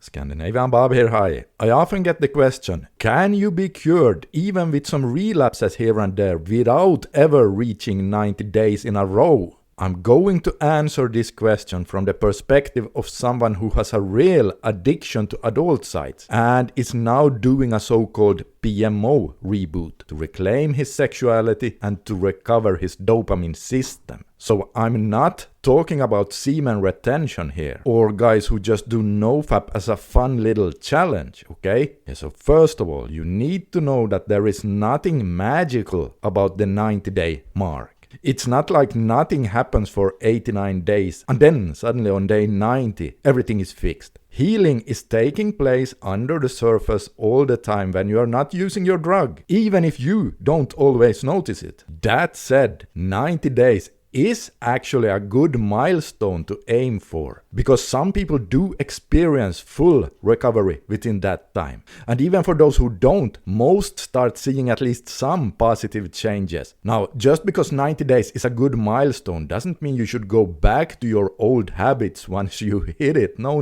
Scandinavian Bob here, hi. I often get the question, can you be cured even with some relapses here and there without ever reaching 90 days in a row? I'm going to answer this question from the perspective of someone who has a real addiction to adult sites and is now doing a so-called PMO reboot to reclaim his sexuality and to recover his dopamine system. So I'm not talking about semen retention here, or guys who just do NoFap as a fun little challenge, okay? Yeah, so first of all, you need to know that there is nothing magical about the 90-day mark. It's not like nothing happens for 89 days and then suddenly on day 90 everything is fixed. Healing is taking place under the surface all the time when you are not using your drug, even if you don't always notice it. That said, 90 days is actually a good milestone to aim for, because some people do experience full recovery within that time. And even for those who don't, most start seeing at least some positive changes. Now, just because 90 days is a good milestone doesn't mean you should go back to your old habits once you hit it. No.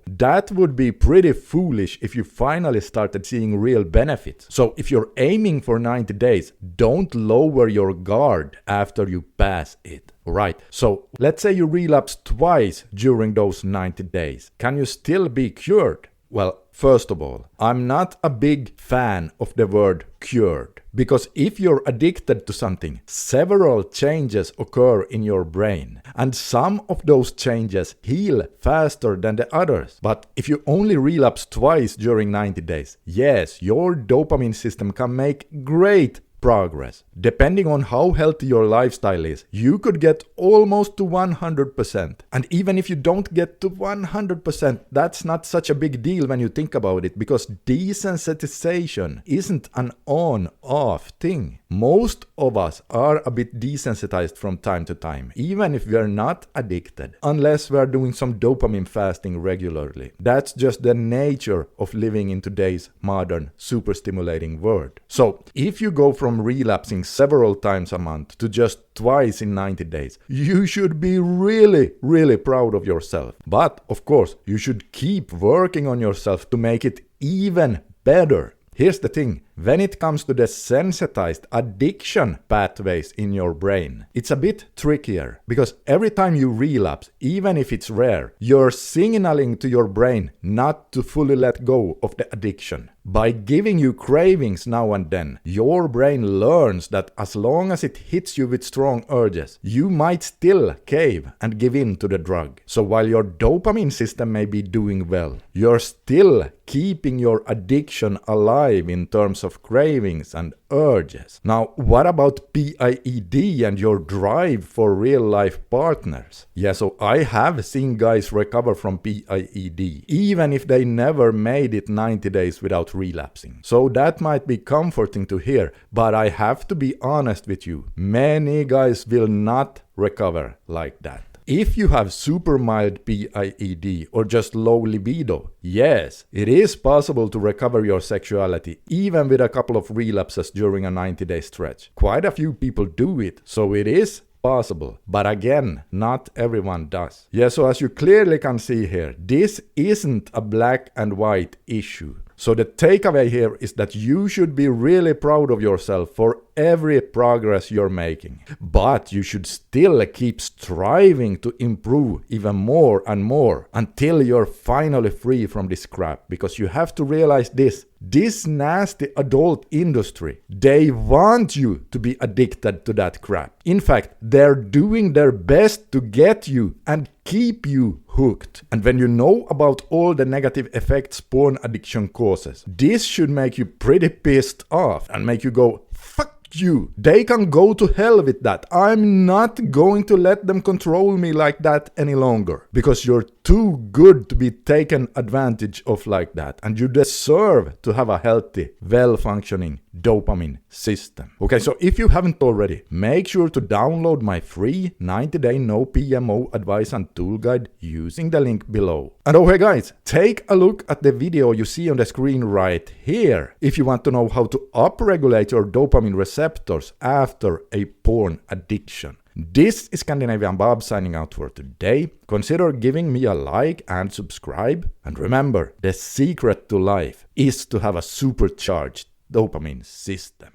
That would be pretty foolish if you finally started seeing real benefits. So if you're aiming for 90 days, don't lower your guard after you pass it. Right, so let's say you relapse twice during those 90 days. Can you still be cured? Well, first of all, I'm not a big fan of the word cured, because if you're addicted to something, several changes occur in your brain, and some of those changes heal faster than the others. But if you only relapse twice during 90 days, yes, your dopamine system can make great progress. Depending on how healthy your lifestyle is, you could get almost to 100%. And even if you don't get to 100%, that's not such a big deal when you think about it, because desensitization isn't an on-off thing. Most of us are a bit desensitized from time to time, even if we are not addicted, unless we are doing some dopamine fasting regularly. That's just the nature of living in today's modern, super stimulating world. So, if you go from relapsing several times a month to just twice in 90 days, you should be really proud of yourself. But, of course, you should keep working on yourself to make it even better. Here's the thing, when it comes to the sensitized addiction pathways in your brain, it's a bit trickier, because every time you relapse, even if it's rare, you're signaling to your brain not to fully let go of the addiction. By giving you cravings now and then, your brain learns that as long as it hits you with strong urges, you might still cave and give in to the drug. So while your dopamine system may be doing well, you're still keeping your addiction alive in terms of cravings and urges. Now, what about PIED and your drive for real-life partners? Yeah, so I have seen guys recover from PIED, even if they never made it 90 days without relapsing. So that might be comforting to hear, but I have to be honest with you, many guys will not recover like that. If you have super mild PIED or just low libido, yes, it is possible to recover your sexuality even with a couple of relapses during a 90-day stretch. Quite a few people do it, so it is possible. But again, not everyone does. Yeah, so as you clearly can see here, this isn't a black and white issue. So the takeaway here is that you should be really proud of yourself for every progress you're making. But you should still keep striving to improve even more and more until you're finally free from this crap. Because you have to realize this nasty adult industry, they want you to be addicted to that crap. In fact, they're doing their best to get you and keep you hooked. And when you know about all the negative effects porn addiction causes, this should make you pretty pissed off and make you go, fuck you. They can go to hell with that. I'm not going to let them control me like that any longer. Because you're too good to be taken advantage of like that. And you deserve to have a healthy, well-functioning dopamine system. Okay, so if you haven't already, make sure to download my free 90-day no PMO advice and tool guide using the link below. And oh hey guys, take a look at the video you see on the screen right here if you want to know how to upregulate your dopamine receptors after a porn addiction. This is Scandinavian Bob signing out for today. Consider giving me a like and subscribe. And remember, the secret to life is to have a supercharged dopamine system.